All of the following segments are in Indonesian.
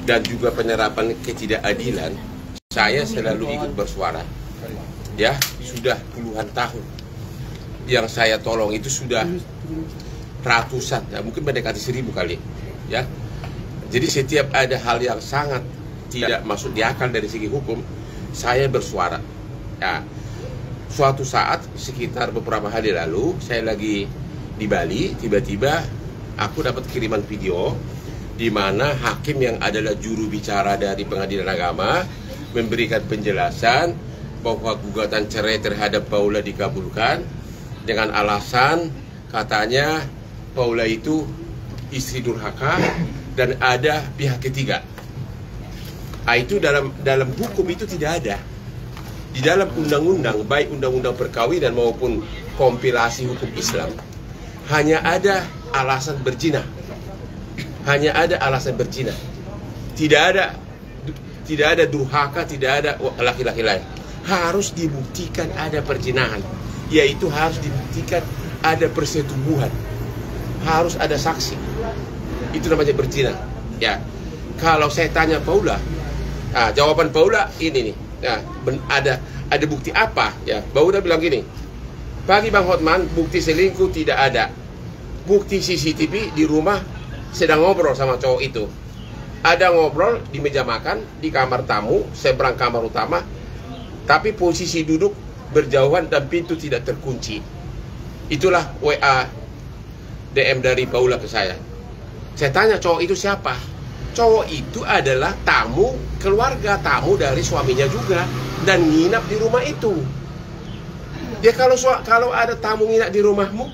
dan juga penerapan ketidakadilan, saya selalu ikut bersuara. Ya, sudah puluhan tahun yang saya tolong itu sudah ratusan, ya, mungkin mendekati 1000 kali. Ya, jadi setiap ada hal yang sangat tidak masuk di akal dari segi hukum, saya bersuara. Ya, suatu saat sekitar beberapa hari lalu, saya lagi di Bali, tiba-tiba aku dapat kiriman video di mana hakim yang adalah juru bicara dari Pengadilan Agama memberikan penjelasan bahwa gugatan cerai terhadap Paula dikabulkan dengan alasan katanya Paula itu istri durhaka dan ada pihak ketiga. Itu dalam hukum itu tidak ada. Di dalam undang-undang, baik undang-undang perkawinan maupun kompilasi hukum Islam, hanya ada alasan berzina. Hanya ada alasan berzina. Tidak ada durhaka, tidak ada laki-laki lain. Harus dibuktikan ada perzinahan, yaitu harus dibuktikan ada persetubuhan. Harus ada saksi. Itu namanya berzina. Ya. Kalau saya tanya Paula, jawaban Paula ini nih. Ya, ada bukti apa? Ya, Paula bilang gini. Pagi Bang Hotman, bukti selingkuh tidak ada. Bukti CCTV di rumah sedang ngobrol sama cowok itu. Ada ngobrol di meja makan, di kamar tamu, seberang kamar utama, tapi posisi duduk berjauhan dan pintu tidak terkunci. Itulah WA DM dari Paula ke saya. Saya tanya cowok itu siapa? Cowok itu adalah tamu keluarga, tamu dari suaminya juga, dan nginap di rumah itu. Ya kalau ada tamu nginap di rumahmu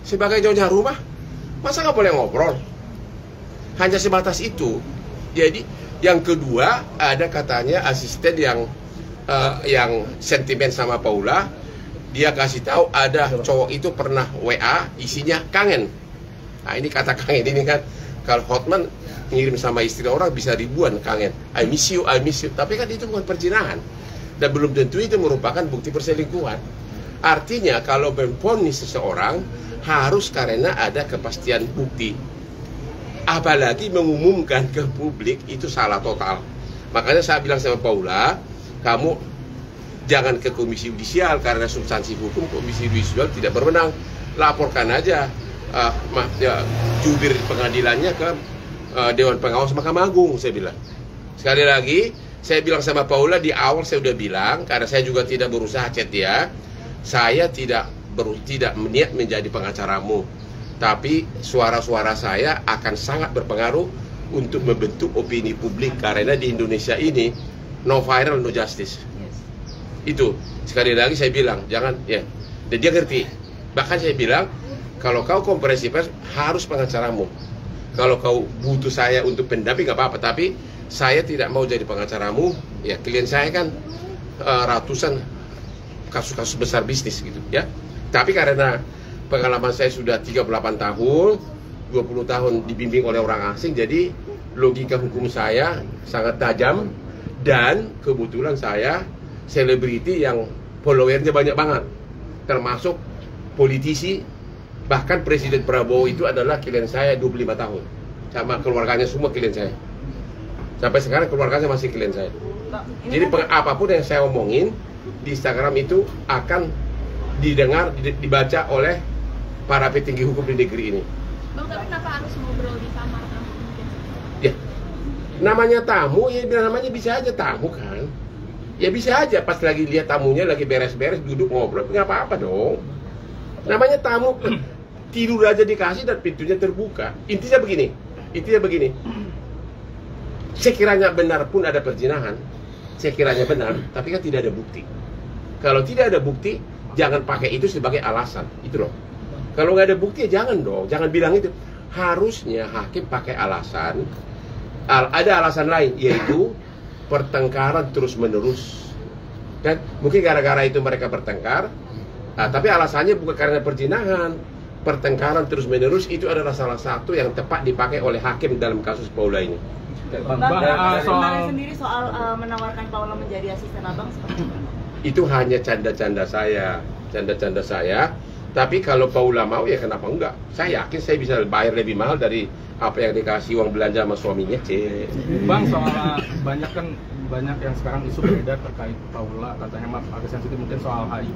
sebagai nyonya rumah, masa nggak boleh ngobrol? Hanya sebatas itu. Jadi yang kedua, ada katanya asisten yang sentimen sama Paula. Dia kasih tahu ada cowok itu pernah WA isinya kangen. Nah ini kata kangen ini kan, kalau Hotman ngirim sama istri orang bisa ribuan kangen. I miss you, I miss you. Tapi kan itu bukan perzinahan. Dan belum tentu itu merupakan bukti perselingkuhan. Artinya kalau memvonis seseorang harus karena ada kepastian bukti. Apalagi mengumumkan ke publik itu salah total. Makanya saya bilang sama Paula, kamu jangan ke komisi yudisial karena substansi hukum komisi yudisial tidak berwenang. Laporkan aja jubir pengadilannya ke Dewan Pengawas Mahkamah Agung, saya bilang. Sekali lagi, saya bilang sama Paula di awal saya udah bilang, karena saya juga tidak berusaha chat dia, saya tidak berniat menjadi pengacaramu. Tapi suara-suara saya akan sangat berpengaruh untuk membentuk opini publik, karena di Indonesia ini no viral no justice. Itu sekali lagi saya bilang jangan ya. Dan dia ngerti. Bahkan saya bilang kalau kau konferensi pers harus pengacaramu. Kalau kau butuh saya untuk pendamping nggak apa-apa. Tapi saya tidak mau jadi pengacaramu. Ya klien saya kan ratusan kasus-kasus besar bisnis gitu ya. Tapi karena pengalaman saya sudah 38 tahun, 20 tahun dibimbing oleh orang asing, jadi logika hukum saya sangat tajam, dan kebetulan saya selebriti yang followernya banyak banget, termasuk politisi, bahkan Presiden Prabowo itu adalah klien saya 25 tahun, sama keluarganya semua klien saya. Sampai sekarang keluarganya masih klien saya. Jadi apapun yang saya omongin di Instagram itu akan didengar, dibaca oleh para petinggi hukum di negeri ini. Bang, tapi kenapa harus ngobrol di kamar tamu? Ya, namanya tamu, ya namanya bisa aja tamu kan. Ya bisa aja pas lagi lihat tamunya lagi beres-beres duduk ngobrol, nggak apa-apa dong. Namanya tamu, tidur aja dikasih dan pintunya terbuka. Intinya begini. Sekiranya benar pun ada perzinahan, sekiranya benar, tapi kan tidak ada bukti. Kalau tidak ada bukti, jangan pakai itu sebagai alasan, itu loh. Kalau nggak ada bukti, ya jangan dong, jangan bilang itu. Harusnya hakim pakai alasan, ada alasan lain, yaitu pertengkaran terus-menerus. Dan mungkin gara-gara itu mereka bertengkar, tapi alasannya bukan karena perzinahan. Pertengkaran terus-menerus itu adalah salah satu yang tepat dipakai oleh hakim dalam kasus Paula ini. Kemarin sendiri soal menawarkan Paula menjadi asisten abang seperti apa? Itu hanya canda-canda saya. Tapi kalau Paula mau ya kenapa enggak? Saya yakin saya bisa bayar lebih mahal dari Apa yang dikasih uang belanja sama suaminya, C. Bang, soal banyak yang sekarang isu beredar terkait Paula, katanya agak sensitif mungkin soal HIV.